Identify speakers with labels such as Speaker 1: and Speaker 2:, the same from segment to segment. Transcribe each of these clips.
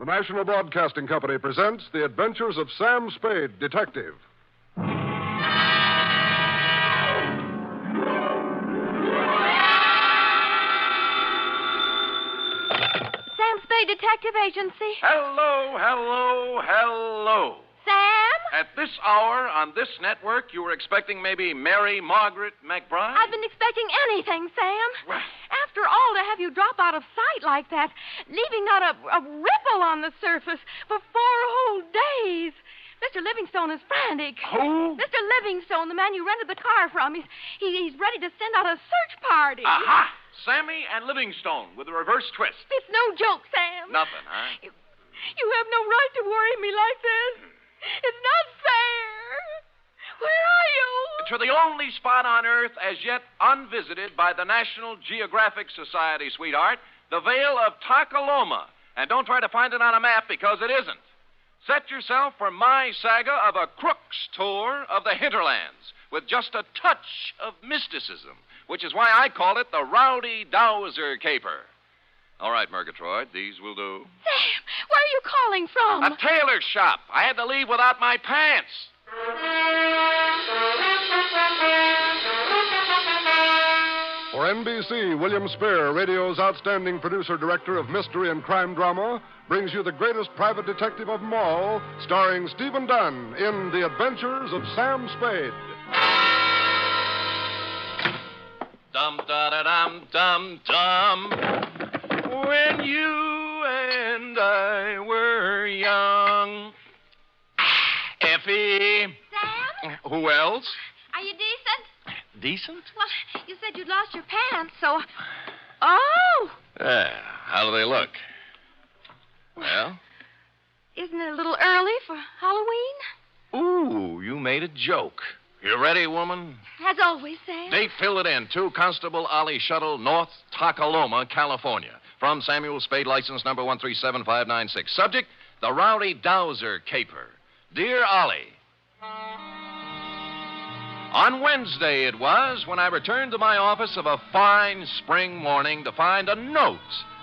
Speaker 1: The National Broadcasting Company presents The Adventures of Sam Spade, Detective.
Speaker 2: Sam Spade Detective Agency.
Speaker 3: Hello.
Speaker 2: Sam?
Speaker 3: At this hour on this network, you were expecting maybe Mary Margaret McBride?
Speaker 2: I've been expecting anything, Sam.
Speaker 3: Well.
Speaker 2: After all, to have you drop out of sight like that, leaving not a ripple on the surface for 4 whole days. Mr. Livingstone is frantic.
Speaker 3: Who?
Speaker 2: Mr. Livingstone, the man you rented the car from. He's ready to send out a search party.
Speaker 3: Aha! Sammy and Livingstone with a reverse twist.
Speaker 2: It's no joke, Sam.
Speaker 3: Nothing, huh?
Speaker 2: You have no right to worry me like this. It's not fair. Where are you?
Speaker 3: To the only spot on Earth as yet unvisited by the National Geographic Society, sweetheart, the Vale of Takaloma. And don't try to find it on a map because it isn't. Set yourself for my saga of a crook's tour of the hinterlands with just a touch of mysticism, which is why I call it the Rowdy Dowser caper. All right, Murgatroyd, these will do.
Speaker 2: Sam, where are you calling from?
Speaker 3: A tailor shop. I had to leave without my pants.
Speaker 1: For NBC, William Spier, radio's outstanding producer-director of mystery and crime drama, brings you the greatest private detective of them all, starring Stephen Dunne in The Adventures of Sam Spade.
Speaker 3: Dum-da-da-dum-dum-dum. When you and I were young. Effie.
Speaker 2: Sam?
Speaker 3: Who else?
Speaker 2: Are you decent?
Speaker 3: Decent?
Speaker 2: Well, you said you'd lost your pants, so... Oh!
Speaker 3: How do they look? Well?
Speaker 2: Isn't it a little early for Halloween?
Speaker 3: Ooh, you made a joke. You ready, woman?
Speaker 2: As always, Sam.
Speaker 3: Date, fill it in. 2 Constable Ollie Shuttle, North Takaloma, California. From Samuel Spade, license number 137596. Subject, the Rowdy Dowser caper. Dear Ollie, on Wednesday it was when I returned to my office of a fine spring morning to find a note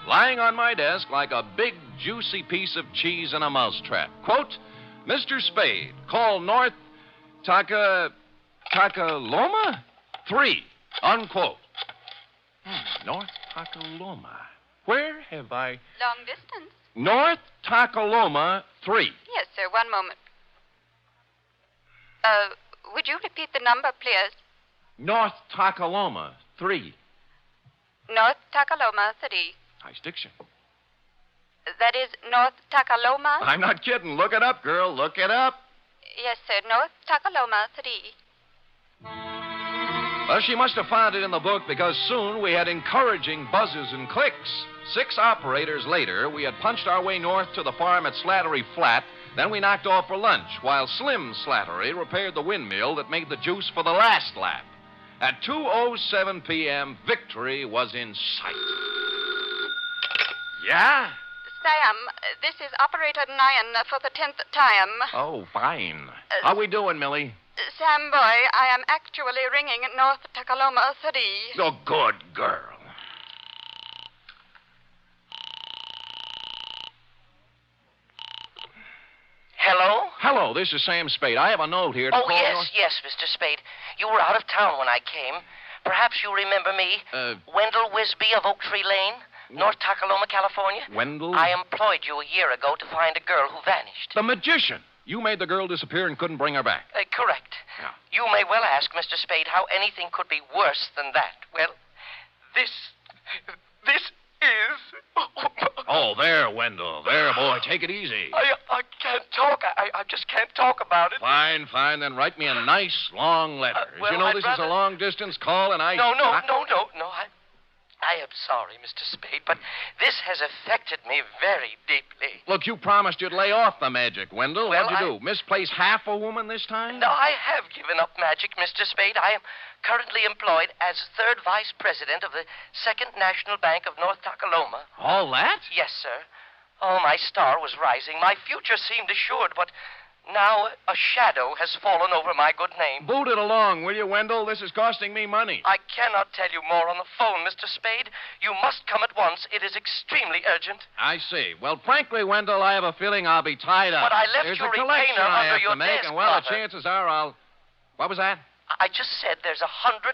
Speaker 3: lying on my desk like a big, juicy piece of cheese in a mousetrap. Quote, Mr. Spade, call North Takaloma 3, unquote. North Takaloma. Where have I...
Speaker 4: Long distance.
Speaker 3: North Takaloma 3.
Speaker 4: Yes, sir. One moment. Would you repeat the number, please?
Speaker 3: North Takaloma 3.
Speaker 4: North Takaloma 3.
Speaker 3: Nice diction.
Speaker 4: That is North Takaloma?
Speaker 3: I'm not kidding. Look it up, girl. Look it up.
Speaker 4: Yes, sir. North Takaloma 3.
Speaker 3: Well, she must have found it in the book because soon we had encouraging buzzes and clicks. 6 operators later, we had punched our way north to the farm at Slattery Flat. Then we knocked off for lunch while Slim Slattery repaired the windmill that made the juice for the last lap. At 2:07 p.m., victory was in sight. Yeah?
Speaker 4: Sam, this is Operator Nyan for the 10th time.
Speaker 3: Oh, fine. How we doing, Millie?
Speaker 4: Sam boy, I am actually ringing North Takaloma 3.
Speaker 3: Oh, good girl.
Speaker 5: Hello?
Speaker 3: Hello, this is Sam Spade. I have a note here to
Speaker 5: Oh,
Speaker 3: call...
Speaker 5: yes, Mr. Spade. You were out of town when I came. Perhaps you remember me. Wendell Wisby of Oak Tree Lane, North Takaloma, California.
Speaker 3: Wendell?
Speaker 5: I employed you a year ago to find a girl who vanished.
Speaker 3: The magician. You made the girl disappear and couldn't bring her back.
Speaker 5: Correct.
Speaker 3: Yeah.
Speaker 5: You may well ask, Mr. Spade, how anything could be worse than that. Well, this is...
Speaker 3: Oh, there, Wendell. There, boy. Take it easy.
Speaker 5: I can't talk. I just can't talk about it.
Speaker 3: Fine. Then write me a nice, long letter.
Speaker 5: Well,
Speaker 3: you know,
Speaker 5: I'd
Speaker 3: this
Speaker 5: rather...
Speaker 3: is a long-distance call, and I...
Speaker 5: No. I am sorry, Mr. Spade, but this has affected me very deeply.
Speaker 3: Look, you promised you'd lay off the magic, Wendell.
Speaker 5: Well,
Speaker 3: What'd you do? Misplace half a woman this time?
Speaker 5: No, I have given up magic, Mr. Spade. I am currently employed as 3rd Vice President of the 2nd National Bank of North Takaloma.
Speaker 3: All that?
Speaker 5: Yes, sir. Oh, my star was rising. My future seemed assured, but Now a shadow has fallen over my good name.
Speaker 3: Boot it along, will you, Wendell? This is costing me money.
Speaker 5: I cannot tell you more on the phone, Mr. Spade. You must come at once. It is extremely urgent.
Speaker 3: I see. Well, frankly, Wendell, I have a feeling I'll be tied up.
Speaker 5: But I left
Speaker 3: There's
Speaker 5: your
Speaker 3: a collection
Speaker 5: retainer
Speaker 3: I
Speaker 5: under
Speaker 3: have
Speaker 5: your
Speaker 3: to make,
Speaker 5: desk,
Speaker 3: and, well, the
Speaker 5: Blotter.
Speaker 3: chances are I'll... What was that?
Speaker 5: I just said there's $100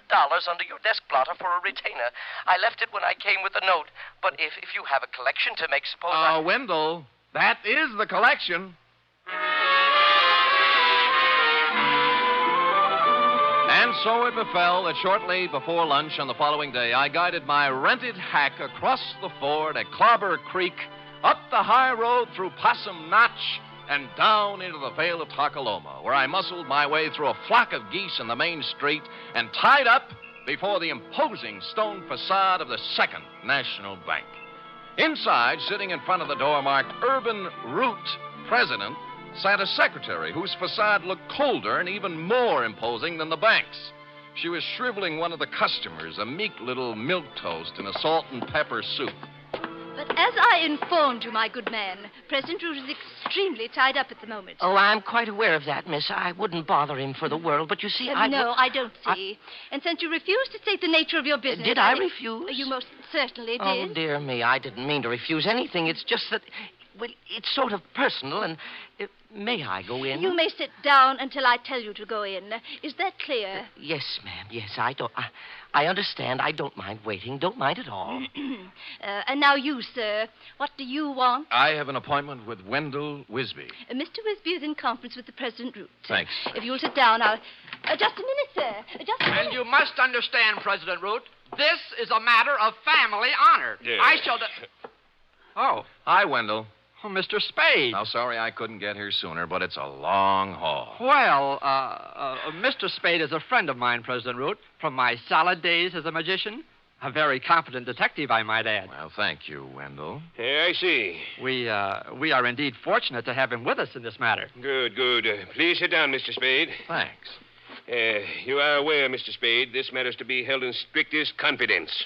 Speaker 5: under your desk, Blotter, for a retainer. I left it when I came with the note. But if you have a collection to make, suppose
Speaker 3: Wendell, that is the collection. And so it befell that shortly before lunch on the following day, I guided my rented hack across the ford at Clobber Creek, up the high road through Possum Notch, and down into the Vale of Takaloma, where I muscled my way through a flock of geese in the main street and tied up before the imposing stone facade of the Second National Bank. Inside, sitting in front of the door marked Urban Root President, sat a secretary whose facade looked colder and even more imposing than the bank's. She was shriveling one of the customers, a meek little milquetoast in a salt and pepper soup.
Speaker 6: But as I informed you, my good man, President Root is extremely tied up at the moment.
Speaker 5: Oh, I'm quite aware of that, miss. I wouldn't bother him for the world, but you see,
Speaker 6: No, I don't see. And since you refused to state the nature of your business...
Speaker 5: Did I refuse?
Speaker 6: You most certainly did.
Speaker 5: Oh, dear me, I didn't mean to refuse anything. It's just that, well, it's sort of personal, and may I go in?
Speaker 6: You may sit down until I tell you to go in. Is that clear?
Speaker 5: Yes, ma'am, yes, I understand. I don't mind waiting. Don't mind at all.
Speaker 6: And now you, sir. What do you want?
Speaker 3: I have an appointment with Wendell Wisby.
Speaker 6: Mr. Wisby is in conference with the President Root.
Speaker 3: Thanks.
Speaker 6: If you'll sit down, I'll... just a minute, sir. Just a minute.
Speaker 7: And you must understand, President Root, this is a matter of family honor.
Speaker 8: Yes.
Speaker 7: I shall... Oh,
Speaker 3: Hi, Wendell.
Speaker 7: Mr. Spade.
Speaker 3: Now, sorry I couldn't get here sooner, but it's a long haul.
Speaker 7: Well, Mr. Spade is a friend of mine, President Root, from my salad days as a magician. A very competent detective, I might add.
Speaker 3: Well, thank you, Wendell.
Speaker 8: I see.
Speaker 7: We are indeed fortunate to have him with us in this matter.
Speaker 8: Good, good. Please sit down, Mr. Spade.
Speaker 3: Thanks.
Speaker 8: You are aware, Mr. Spade, this matter is to be held in strictest confidence.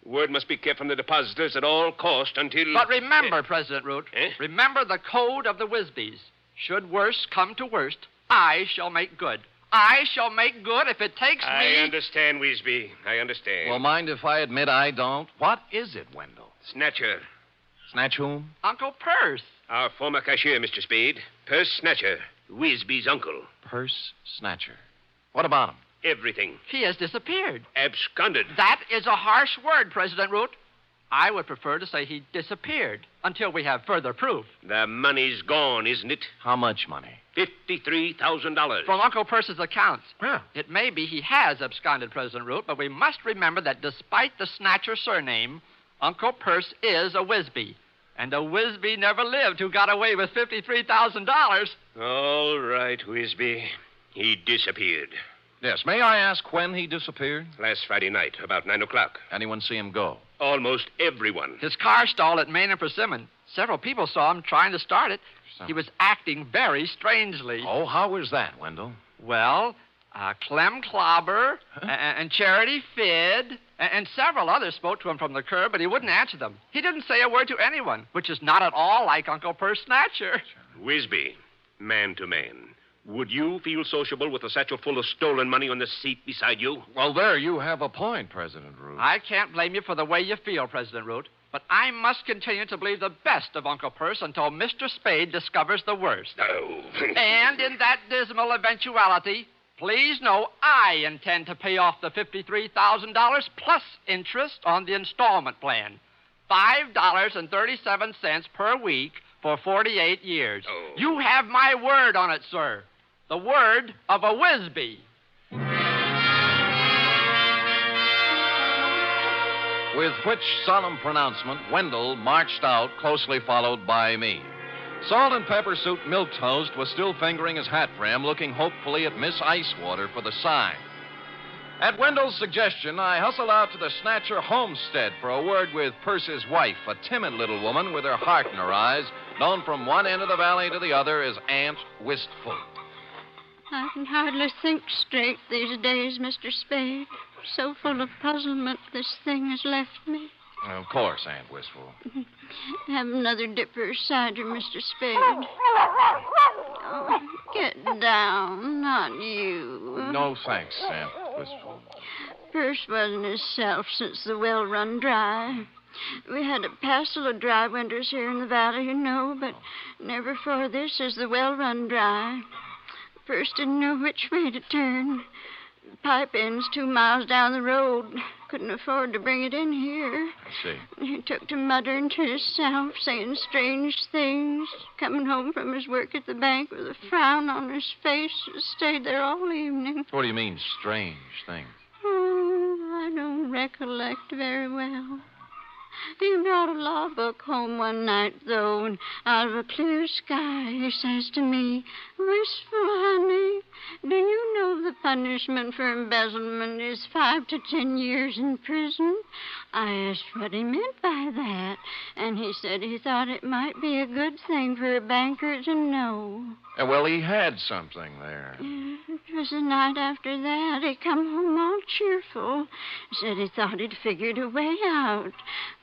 Speaker 8: Word must be kept from the depositors at all cost until...
Speaker 7: But remember, President Root,
Speaker 8: Eh?
Speaker 7: remember the code of the Wisbys. Should worst come to worst, I shall make good. I shall make good if it takes
Speaker 8: I
Speaker 7: me...
Speaker 8: understand, Wisby. I understand.
Speaker 3: Well, mind if I admit I don't? What is it, Wendell?
Speaker 8: Snatcher.
Speaker 3: Snatch whom?
Speaker 7: Uncle Perce.
Speaker 8: Our former cashier, Mr. Spade. Purse Snatcher. Wisby's uncle.
Speaker 3: Purse snatcher. What about him?
Speaker 8: Everything.
Speaker 7: He has disappeared.
Speaker 8: Absconded.
Speaker 7: That is a harsh word, President Root. I would prefer to say he disappeared until we have further proof.
Speaker 8: The money's gone, isn't it?
Speaker 3: How much money?
Speaker 8: $53,000.
Speaker 7: From Uncle Perce's accounts.
Speaker 3: Yeah.
Speaker 7: It may be he has absconded, President Root, but we must remember that despite the Snatcher surname, Uncle Perce is a Wisby. And a Wisby never lived who got away with $53,000.
Speaker 8: All right, Wisby. He disappeared.
Speaker 3: Yes, may I ask when he disappeared?
Speaker 8: Last Friday night, about 9 o'clock.
Speaker 3: Anyone see him go?
Speaker 8: Almost everyone.
Speaker 7: His car stalled at Main and Persimmon. Several people saw him trying to start it. He was acting very strangely.
Speaker 3: Oh, how was that, Wendell?
Speaker 7: Well, Clem Clobber and Charity Fid and several others spoke to him from the curb, but he wouldn't answer them. He didn't say a word to anyone, which is not at all like Uncle Perce Snatcher.
Speaker 8: Wisby, man to man. Would you feel sociable with a satchel full of stolen money on the seat beside you?
Speaker 3: Well, there you have a point, President Root.
Speaker 7: I can't blame you for the way you feel, President Root, but I must continue to believe the best of Uncle Perce until Mr. Spade discovers the worst.
Speaker 8: Oh.
Speaker 7: And in that dismal eventuality, please know I intend to pay off the $53,000 plus interest on the installment plan. $5.37 per week for 48 years.
Speaker 8: Oh.
Speaker 7: You have my word on it, sir. The word of a Wisby.
Speaker 3: With which solemn pronouncement, Wendell marched out, closely followed by me. Salt and Pepper Suit Milquetoast was still fingering his hat brim, looking hopefully at Miss Icewater for the sign. At Wendell's suggestion, I hustled out to the Snatcher homestead for a word with Perce's wife, a timid little woman with her heart in her eyes, known from one end of the valley to the other as Aunt Wistful.
Speaker 9: I can hardly think straight these days, Mr. Spade. So full of puzzlement this thing has left me.
Speaker 3: Of course, Aunt Wistful.
Speaker 9: Have another dipper of cider, Mr. Spade. now. Get down, not you.
Speaker 3: No thanks, Aunt Wistful.
Speaker 9: Purse wasn't himself since the well run dry. We had a passel of dry winters here in the valley, you know, but never for this is the well run dry. Purse didn't know which way to turn. The pipe end's 2 miles down the road. Couldn't afford to bring it in here.
Speaker 3: I see.
Speaker 9: He took to muttering to himself, saying strange things, coming home from his work at the bank with a frown on his face, and stayed there all evening.
Speaker 3: What do you mean, strange things?
Speaker 9: Oh, I don't recollect very well. He brought a law book home one night, though, and out of a clear sky he says to me, "Wistful honey, do you know the punishment for embezzlement is 5 to 10 years in prison?" I asked what he meant by that, and he said he thought it might be a good thing for a banker to know.
Speaker 3: Well, he had something there.
Speaker 9: It was the night after that. He come home all cheerful. Said he thought he'd figured a way out.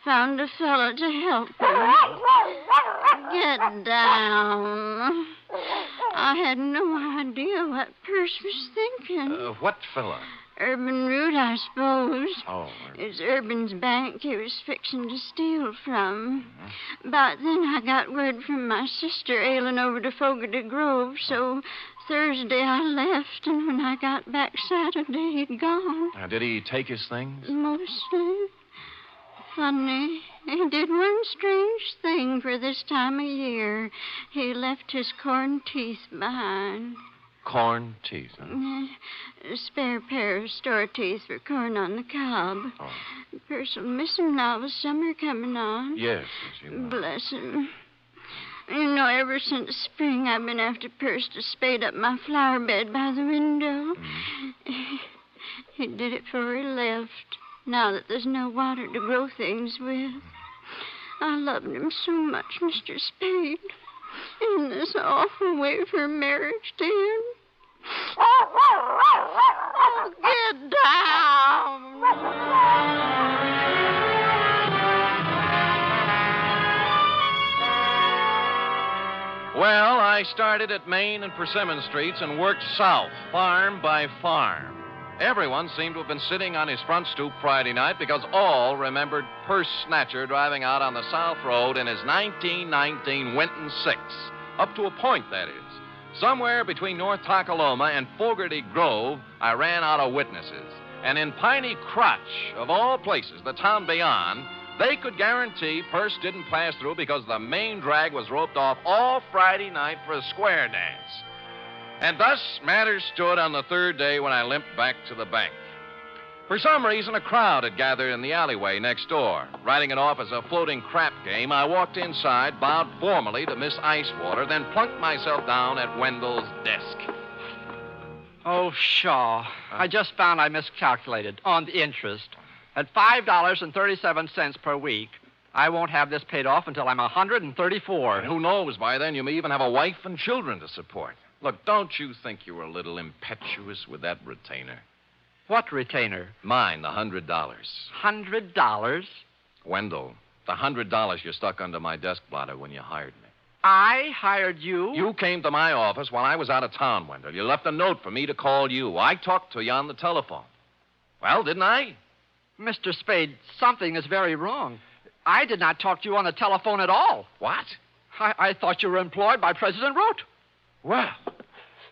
Speaker 9: Found a fella to help him. Get down. I had no idea what Perce was thinking.
Speaker 3: What fella?
Speaker 9: Urban Root, I suppose.
Speaker 3: Oh.
Speaker 9: It's Urban's bank he was fixing to steal from. About then I got word from my sister ailing over to Fogarty Grove, so Thursday I left, and when I got back Saturday, he'd gone.
Speaker 3: Did he take his things?
Speaker 9: Mostly. Funny. He did one strange thing for this time of year. He left his corn teeth behind.
Speaker 3: Corn teeth, huh?
Speaker 9: A spare pair of store teeth for corn on the cob.
Speaker 3: Oh.
Speaker 9: Perce will miss him now with summer coming on.
Speaker 3: Yes, you will.
Speaker 9: Bless him. You know, ever since spring, I've been after Perce to spade up my flower bed by the window. He did it before he left, now that there's no water to grow things with. I loved him so much, Mr. Spade. In this awful way for marriage to end. Oh, get down.
Speaker 3: Well, I started at Main and Persimmon Streets and worked south, farm by farm. Everyone seemed to have been sitting on his front stoop Friday night because all remembered Purse Snatcher driving out on the South Road in his 1919 Winton 6. Up to a point, that is. Somewhere between North Takaloma and Fogarty Grove, I ran out of witnesses. And in Piney Crotch, of all places, the town beyond, they could guarantee Purse didn't pass through because the main drag was roped off all Friday night for a square dance. And thus matters stood on the third day when I limped back to the bank. For some reason, a crowd had gathered in the alleyway next door. Writing it off as a floating crap game, I walked inside, bowed formally to Miss Icewater, then plunked myself down at Wendell's desk.
Speaker 7: Oh, Shaw. I just found I miscalculated on the interest. At $5.37 per week, I won't have this paid off until I'm 134.
Speaker 3: And who knows, by then you may even have a wife and children to support. Look, don't you think you were a little impetuous with that retainer?
Speaker 7: What retainer?
Speaker 3: Mine, the $100.
Speaker 7: $100?
Speaker 3: Wendell, the $100 you stuck under my desk blotter when you hired me.
Speaker 7: I hired you?
Speaker 3: You came to my office while I was out of town, Wendell. You left a note for me to call you. I talked to you on the telephone. Well, didn't I?
Speaker 7: Mr. Spade, something is very wrong. I did not talk to you on the telephone at all.
Speaker 3: What?
Speaker 7: I thought you were employed by President Root.
Speaker 3: Well,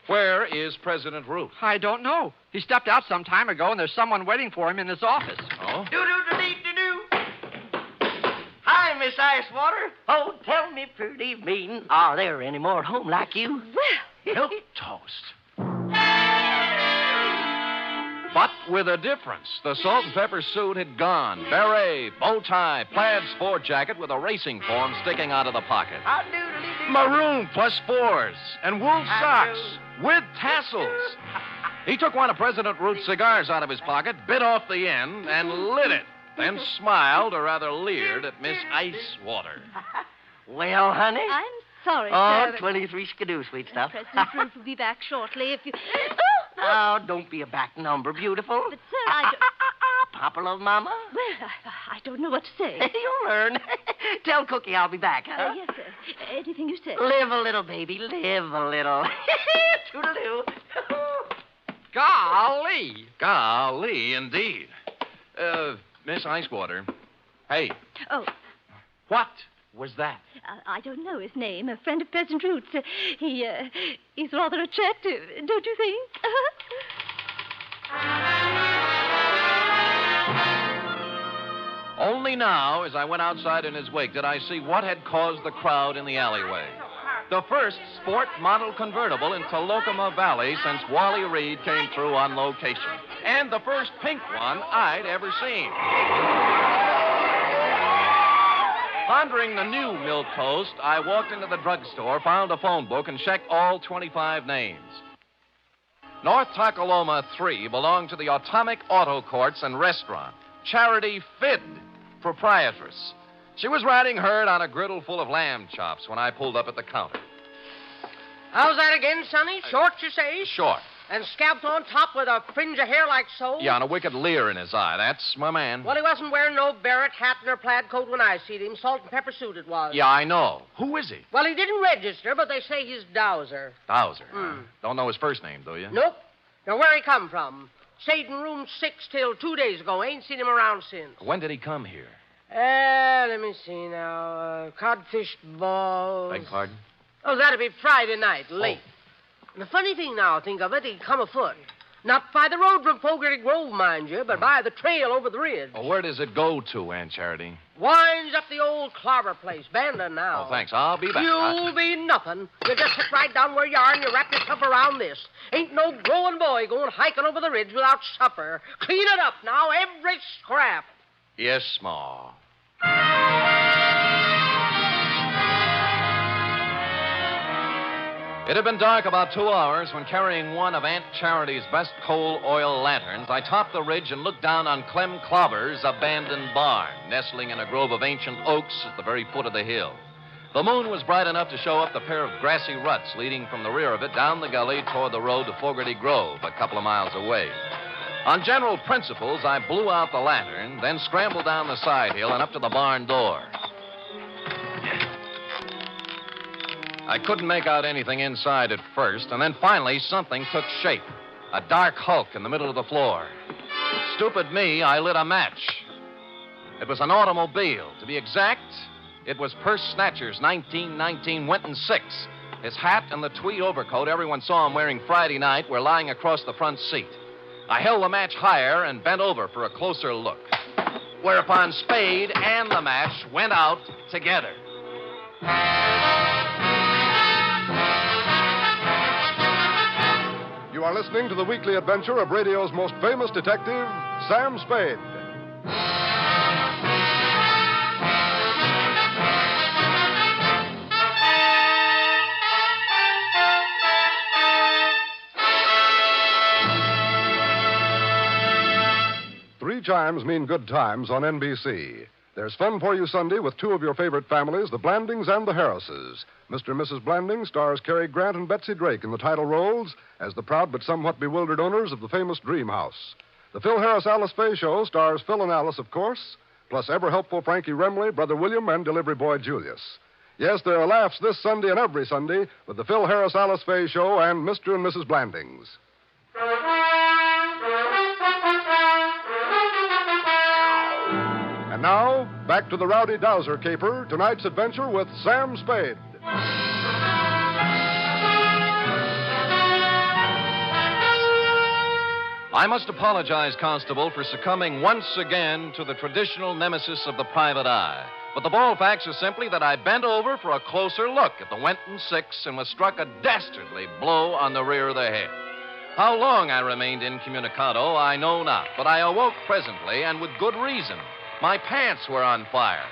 Speaker 3: where is President Root?
Speaker 7: I don't know. He stepped out some time ago, and there's someone waiting for him in his office.
Speaker 3: Oh?
Speaker 5: Do-do-do-dee-do-do. Hi, Miss Icewater. Oh, tell me, pretty mean, are there any more at home like you?
Speaker 2: Well,
Speaker 3: Milk toast. But with a difference. The salt and pepper suit had gone. Beret, bow tie, plaid sport jacket with a racing form sticking out of the pocket. Maroon +4s and wool socks with tassels. He took one of President Root's cigars out of his pocket, bit off the end, and lit it. Then smiled, or rather leered, at Miss Icewater.
Speaker 5: Well, honey?
Speaker 6: I'm sorry,
Speaker 5: Oh,
Speaker 6: sir.
Speaker 5: 23 skidoo, sweet stuff.
Speaker 6: President Root will be back shortly if you...
Speaker 5: Oh, don't be a back number, beautiful.
Speaker 6: But, sir, I don't...
Speaker 5: Popular, Mama?
Speaker 6: Well, I don't know what to say.
Speaker 5: You'll learn. Tell Cookie I'll be back, huh?
Speaker 6: Yes, sir. Anything you say.
Speaker 5: Live a little, baby. Live a little. Toodaloo.
Speaker 7: Golly.
Speaker 3: Golly, indeed. Miss Icewater. Hey.
Speaker 6: Oh.
Speaker 3: What was that?
Speaker 6: I don't know his name. A friend of President Root's. He's rather attractive, don't you think?
Speaker 3: Only now, as I went outside in his wake, did I see what had caused the crowd in the alleyway. The first sport model convertible in Tolokema Valley since Wally Reed came through on location. And the first pink one I'd ever seen. Pondering the new milk toast, I walked into the drugstore, found a phone book, and checked all 25 names. North Takaloma 3 belonged to the Atomic Auto Courts and Restaurant. Charity Fid, proprietress. She was riding herd on a griddle full of lamb chops when I pulled up at the counter.
Speaker 10: How's that again, Sonny? Short, you say?
Speaker 3: Short.
Speaker 10: And scalped on top with a fringe of hair like so?
Speaker 3: Yeah, and a wicked leer in his eye. That's my man.
Speaker 10: Well, he wasn't wearing no Barrett hat nor plaid coat when I seen him. Salt and pepper suit it was.
Speaker 3: Yeah, I know. Who is he?
Speaker 10: Well, he didn't register, but they say he's Dowser.
Speaker 3: Dowser. Don't know his first name, do you?
Speaker 10: Nope. Now, where he come from? Stayed in room 6 till 2 days ago. Ain't seen him around since.
Speaker 3: When did he come here?
Speaker 10: Let me see now. Codfish balls.
Speaker 3: Beg pardon?
Speaker 10: Oh, that'd be Friday night, late. And the funny thing now, think of it, he'd come afoot. Not by the road from Fogarty Grove, mind you, but by the trail over the ridge.
Speaker 3: Oh, where does it go to, Aunt Charity?
Speaker 10: Winds up the old clobber place, Bandon now.
Speaker 3: Oh, thanks. I'll be back.
Speaker 10: You'll be nothing. You just sit right down where you are and you wrap yourself around this. Ain't no growing boy going hiking over the ridge without supper. Clean it up now, every scrap.
Speaker 3: Yes, Ma. It had been dark about 2 hours when, carrying one of Aunt Charity's best coal oil lanterns, I topped the ridge and looked down on Clem Clobber's abandoned barn, nestling in a grove of ancient oaks at the very foot of the hill. The moon was bright enough to show up the pair of grassy ruts leading from the rear of it down the gully toward the road to Fogarty Grove, a couple of miles away. On general principles, I blew out the lantern, then scrambled down the side hill and up to the barn door. I couldn't make out anything inside at first, and then finally something took shape. A dark hulk in the middle of the floor. Stupid me, I lit a match. It was an automobile. To be exact, it was Purse Snatcher's 1919 Winton 6. His hat and the tweed overcoat everyone saw him wearing Friday night were lying across the front seat. I held the match higher and bent over for a closer look. Whereupon Spade and the match went out together.
Speaker 1: You are listening to the weekly adventure of radio's most famous detective, Sam Spade. Three chimes mean good times on NBC. There's fun for you Sunday with two of your favorite families, the Blandings and the Harrises. Mr. and Mrs. Blanding stars Cary Grant and Betsy Drake in the title roles as the proud but somewhat bewildered owners of the famous Dream House. The Phil Harris-Alice Faye Show stars Phil and Alice, of course, plus ever-helpful Frankie Remley, Brother William, and delivery boy Julius. Yes, there are laughs this Sunday and every Sunday with the Phil Harris-Alice Faye Show and Mr. and Mrs. Blandings. And now, back to the Rowdy Dowser caper, tonight's adventure with Sam Spade.
Speaker 3: I must apologize, Constable, for succumbing once again to the traditional nemesis of the private eye. But the bald facts are simply that I bent over for a closer look at the Winton 6 and was struck a dastardly blow on the rear of the head. How long I remained incommunicado, I know not, but I awoke presently, and with good reason. My pants were on fire.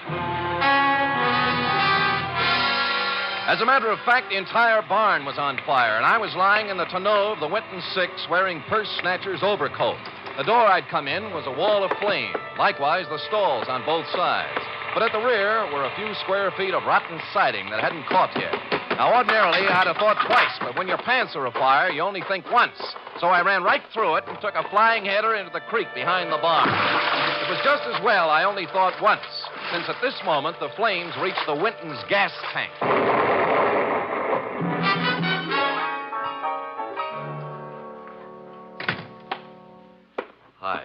Speaker 3: As a matter of fact, the entire barn was on fire, and I was lying in the tonneau of the Winton 6 wearing Purse Snatcher's overcoat. The door I'd come in was a wall of flame, likewise the stalls on both sides. But at the rear were a few square feet of rotten siding that hadn't caught yet. Now, ordinarily, I'd have thought twice, but when your pants are afire, you only think once. So I ran right through it and took a flying header into the creek behind the barn. It was just as well I only thought once, since at this moment the flames reached the Winton's gas tank. Hi.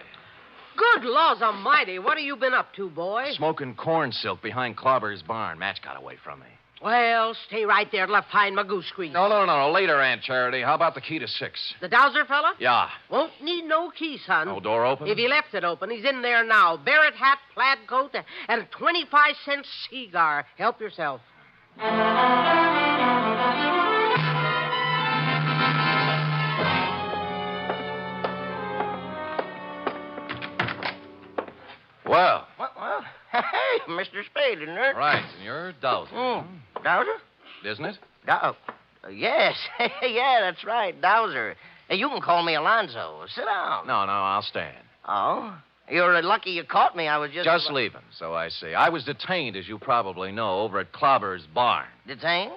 Speaker 10: Good laws almighty. What have you been up to, boy?
Speaker 3: Smoking corn silk behind Clobber's barn. Match got away from me.
Speaker 10: Well, stay right there till I find my goose grease.
Speaker 3: No. Later, Aunt Charity. How about the key to 6?
Speaker 10: The Dowser fella?
Speaker 3: Yeah.
Speaker 10: Won't need no key, son.
Speaker 3: No door open?
Speaker 10: If he left it open, he's in there now. Barrett hat, plaid coat, and a 25-cent cigar. Help yourself.
Speaker 3: Well.
Speaker 5: Well, hey, Mr. Spade, isn't it?
Speaker 3: Right, and you're Dowser.
Speaker 5: Dowser?
Speaker 3: Isn't it?
Speaker 5: Yes. Yeah, that's right, Dowser. Hey, you can call me Alonzo. Sit down.
Speaker 3: No, I'll stand.
Speaker 5: Oh? You're lucky you caught me. I was
Speaker 3: Just leaving, so I see. I was detained, as you probably know, over at Clobber's barn.
Speaker 5: Detained?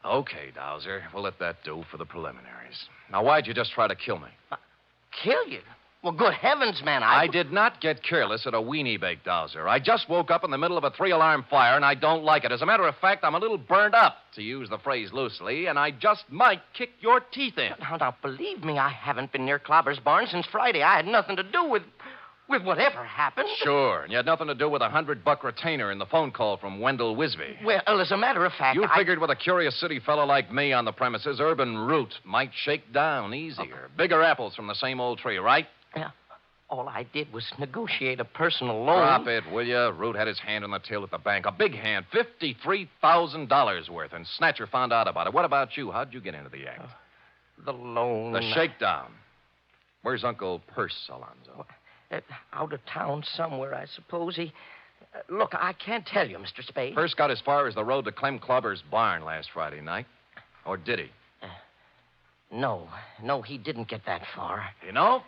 Speaker 3: Okay, Dowser. We'll let that do for the preliminaries. Now, why'd you just try to kill me?
Speaker 5: Kill you? Well, good heavens, man,
Speaker 3: I did not get careless at a weenie bake, Dowser. I just woke up in the middle of a 3-alarm fire, and I don't like it. As a matter of fact, I'm a little burned up, to use the phrase loosely, and I just might kick your teeth in.
Speaker 5: Now, believe me, I haven't been near Clobber's barn since Friday. I had nothing to do with whatever happened.
Speaker 3: Sure, and you had nothing to do with a $100 retainer in the phone call from Wendell Wisby.
Speaker 5: Well, as a matter of fact,
Speaker 3: You figured with a curious city fellow like me on the premises, urban root might shake down easier. Bigger apples from the same old tree, right?
Speaker 5: Yeah. All I did was negotiate a personal loan.
Speaker 3: Drop it, will you? Root had his hand on the till at the bank. A big hand, $53,000 worth, and Snatcher found out about it. What about you? How'd you get into the act?
Speaker 5: The loan.
Speaker 3: The shakedown. Where's Uncle Perce, Alonzo?
Speaker 5: Out of town somewhere, I suppose. He... look, I can't tell you, Mr. Spade.
Speaker 3: Perce got as far as the road to Clem Clobber's barn last Friday night. Or did he?
Speaker 5: No, he didn't get that far.
Speaker 3: You know,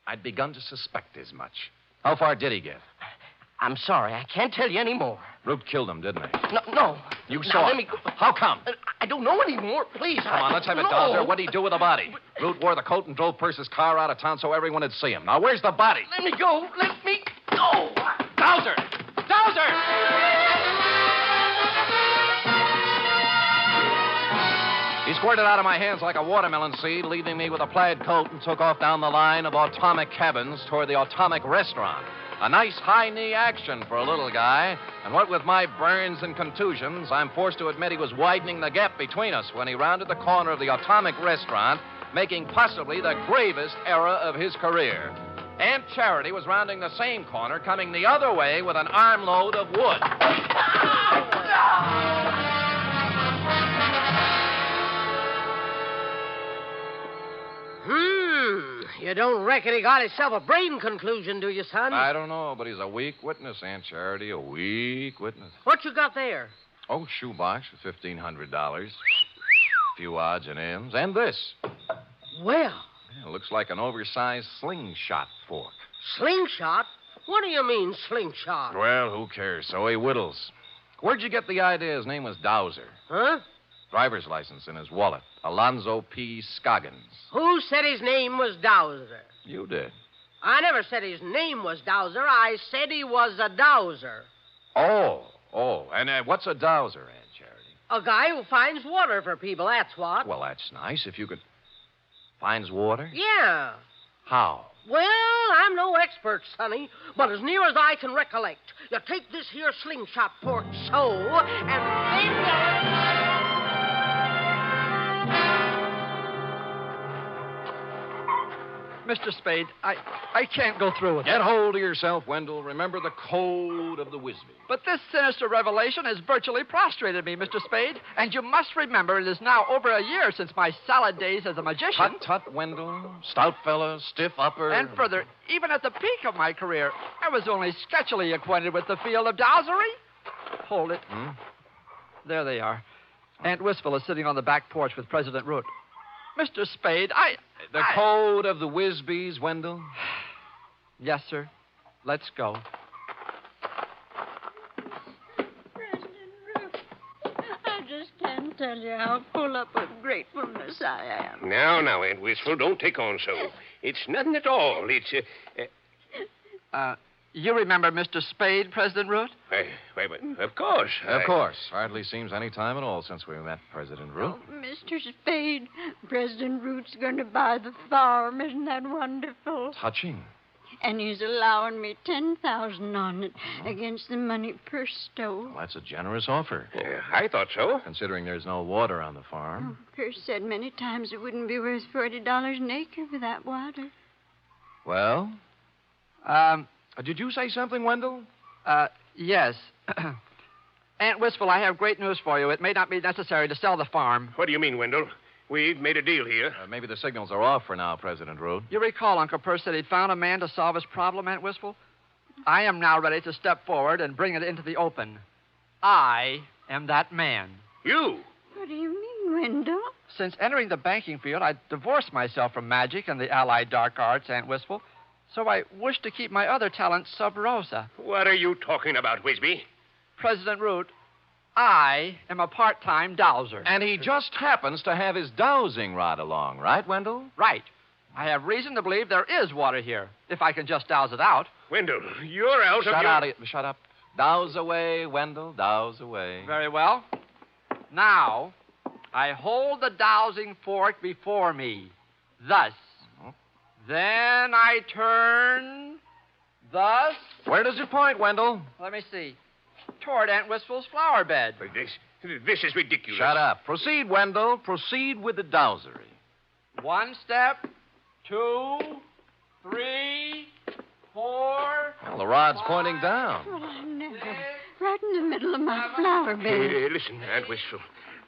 Speaker 3: I'd begun to suspect as much. How far did he get?
Speaker 5: I'm sorry, I can't tell you any more.
Speaker 3: Root killed him, didn't he?
Speaker 5: No.
Speaker 3: You saw
Speaker 5: let
Speaker 3: it. How come?
Speaker 5: I don't know anymore, please.
Speaker 3: Come on, let's have it, Dowser. What'd he do with the body? Root wore the coat and drove Perce's car out of town so everyone would see him. Now, where's the body?
Speaker 5: Let me go.
Speaker 3: Dowser! Dowser! He squirted out of my hands like a watermelon seed, leaving me with a plaid coat, and took off down the line of atomic cabins toward the atomic restaurant. A nice high-knee action for a little guy, and what with my burns and contusions, I'm forced to admit he was widening the gap between us when he rounded the corner of the atomic restaurant, making possibly the gravest error of his career. Aunt Charity was rounding the same corner, coming the other way with an armload of wood.
Speaker 10: You don't reckon he got himself a brain conclusion, do you, son?
Speaker 3: I don't know, but he's a weak witness, Aunt Charity, a weak witness.
Speaker 10: What you got there?
Speaker 3: Oh, shoebox with $1,500. A few odds and ends. And this.
Speaker 10: Well.
Speaker 3: Yeah, looks like an oversized slingshot fork.
Speaker 10: Slingshot? What do you mean, slingshot?
Speaker 3: Well, who cares? So he whittles. Where'd you get the idea his name was Dowser?
Speaker 10: Huh?
Speaker 3: Driver's license in his wallet. Alonzo P. Scoggins.
Speaker 10: Who said his name was Dowser?
Speaker 3: You did.
Speaker 10: I never said his name was Dowser. I said he was a dowser.
Speaker 3: Oh. And what's a dowser, Aunt Charity?
Speaker 10: A guy who finds water for people, that's what.
Speaker 3: Well, that's nice. If you could... Finds water?
Speaker 10: Yeah.
Speaker 3: How?
Speaker 10: Well, I'm no expert, Sonny, but as near as I can recollect, you take this here slingshot fork so, and then...
Speaker 7: Mr. Spade, I can't go through with it.
Speaker 3: Get hold of yourself, Wendell. Remember the code of the Wisby.
Speaker 7: But this sinister revelation has virtually prostrated me, Mr. Spade. And you must remember it is now over a year since my salad days as a magician.
Speaker 3: Tut, Wendell. Stout fella, stiff upper.
Speaker 7: And further, even at the peak of my career, I was only sketchily acquainted with the field of dowsery. Hold it. There they are. Aunt Wistful is sitting on the back porch with President Root. Mr. Spade,
Speaker 3: The code of the Wisbys, Wendell?
Speaker 7: Yes, sir. Let's go.
Speaker 9: President Root, I just can't tell you how full up with gratefulness I am.
Speaker 8: Now, Aunt Wistful, don't take on so. It's nothing at all. It's,
Speaker 7: You remember Mr. Spade, President Root?
Speaker 8: Wait, of course.
Speaker 11: Of course. Hardly seems any time at all since we met President Root.
Speaker 9: Oh, Mr. Spade, President Root's going to buy the farm. Isn't that wonderful?
Speaker 11: Touching.
Speaker 9: And he's allowing me $10,000 on it against the money per stove.
Speaker 11: Well, that's a generous offer.
Speaker 8: I thought so.
Speaker 11: Considering there's no water on the farm.
Speaker 9: Pierce said many times it wouldn't be worth $40 an acre without water.
Speaker 11: Well? Did you say something, Wendell?
Speaker 7: Yes. Aunt Wistful, I have great news for you. It may not be necessary to sell the farm.
Speaker 8: What do you mean, Wendell? We've made a deal here.
Speaker 11: Maybe the signals are off for now, President Root.
Speaker 7: You recall Uncle Percy said he'd found a man to solve his problem, Aunt Wistful? I am now ready to step forward and bring it into the open. I am that man.
Speaker 8: You?
Speaker 9: What do you mean, Wendell?
Speaker 7: Since entering the banking field, I divorced myself from magic and the allied dark arts, Aunt Wistful. So I wish to keep my other talents sub rosa.
Speaker 8: What are you talking about, Wisby?
Speaker 7: President Root, I am a part-time dowser.
Speaker 11: And he just happens to have his dowsing rod along, right, Wendell?
Speaker 7: Right. I have reason to believe there is water here, if I can just douse it out.
Speaker 8: Wendell, you're out
Speaker 11: Shut up. Douse away, Wendell, douse away.
Speaker 7: Very well. Now, I hold the dowsing fork before me, thus. Then I turn, thus.
Speaker 11: Where does it point, Wendell?
Speaker 7: Let me see. Toward Aunt Wistful's flower bed.
Speaker 8: This is ridiculous.
Speaker 11: Shut up. Proceed, Wendell. Proceed with the dowsery.
Speaker 7: 1 step, 2, 3, 4.
Speaker 11: Well, the rod's pointing down.
Speaker 9: Well, I never. Right in the middle of my flower bed.
Speaker 8: Listen, Aunt Wistful.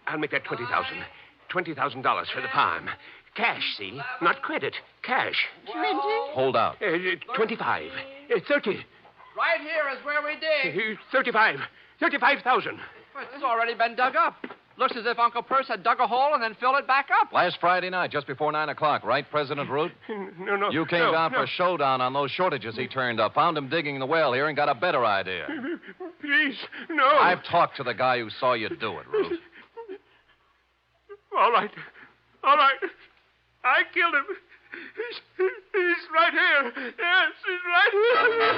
Speaker 8: I'll make that $20,000. $20,000 for the farm. Cash, see? Not credit. Cash.
Speaker 9: 20?
Speaker 11: Hold out.
Speaker 8: 25. 30.
Speaker 7: Right here is where we dig.
Speaker 8: 35. 35,000.
Speaker 7: It's already been dug up. Looks as if Uncle Percy had dug a hole and then filled it back up.
Speaker 11: Last Friday night, just before 9 o'clock, right, President Root?
Speaker 8: No.
Speaker 11: You came down for a showdown on those shortages he turned up. Found him digging the well here and got a better idea.
Speaker 8: Please, no.
Speaker 11: I've talked to the guy who saw you do it, Root.
Speaker 8: All right. I killed him. He's right here. Yes, he's right here.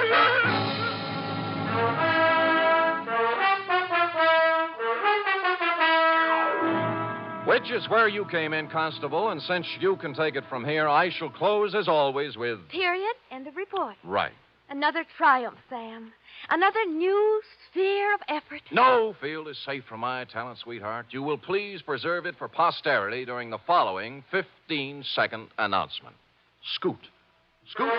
Speaker 11: Which is where you came in, Constable, and since you can take it from here, I shall close, as always, with...
Speaker 2: Period. End of report.
Speaker 11: Right.
Speaker 2: Another triumph, Sam. Another new sphere of effort.
Speaker 11: No field is safe from my talent, sweetheart. You will please preserve it for posterity during the following 15-second announcement. Scoot. Scoot.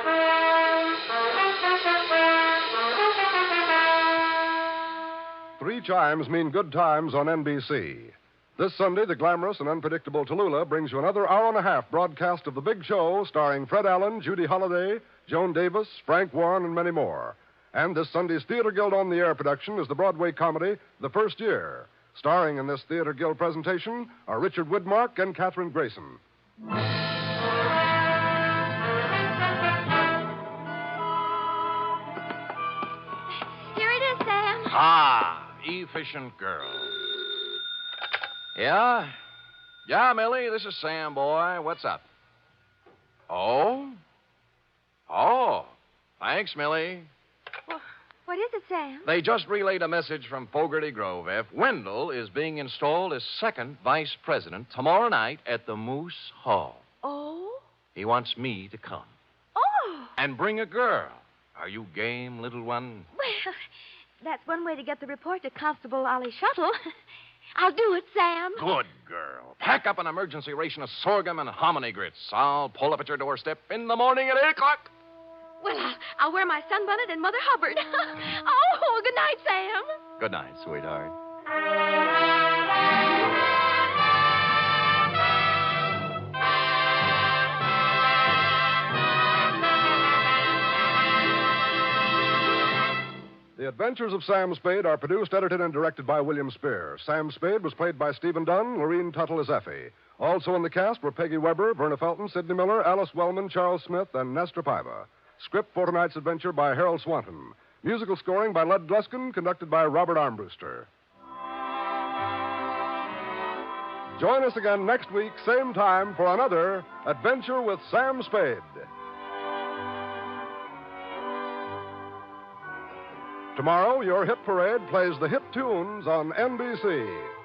Speaker 1: 3 chimes mean good times on NBC. This Sunday, the glamorous and unpredictable Tallulah brings you another hour-and-a-half broadcast of The Big Show, starring Fred Allen, Judy Holliday, Joan Davis, Frank Warren, and many more. And this Sunday's Theater Guild on the Air production is the Broadway comedy The First Year. Starring in this Theater Guild presentation are Richard Widmark and Katherine Grayson.
Speaker 2: Here it is, Sam.
Speaker 11: Ah, efficient girl. Yeah? Yeah, Millie, this is Sam, boy. What's up? Oh? Thanks, Millie.
Speaker 2: Well, what is it, Sam?
Speaker 11: They just relayed a message from Fogarty Grove, F. Wendell is being installed as second vice president tomorrow night at the Moose Hall.
Speaker 2: Oh?
Speaker 11: He wants me to come.
Speaker 2: Oh!
Speaker 11: And bring a girl. Are you game, little one?
Speaker 2: Well, that's one way to get the report to Constable Ollie Shuttle. I'll do it, Sam.
Speaker 11: Good girl. Pack up an emergency ration of sorghum and hominy grits. I'll pull up at your doorstep in the morning at 8 o'clock.
Speaker 2: Well, I'll wear my sunbonnet and Mother Hubbard. Oh, good night, Sam.
Speaker 11: Good night, sweetheart.
Speaker 1: The Adventures of Sam Spade are produced, edited, and directed by William Spier. Sam Spade was played by Stephen Dunne, Lurene Tuttle as Effie. Also in the cast were Peggy Weber, Verna Felton, Sidney Miller, Alice Wellman, Charles Smith, and Nestor Paiva. Script for tonight's adventure by Harold Swanton. Musical scoring by Lud Gluskin, conducted by Robert Armbruster. Join us again next week, same time, for another Adventure with Sam Spade. Tomorrow, your hit parade plays the hit tunes on NBC.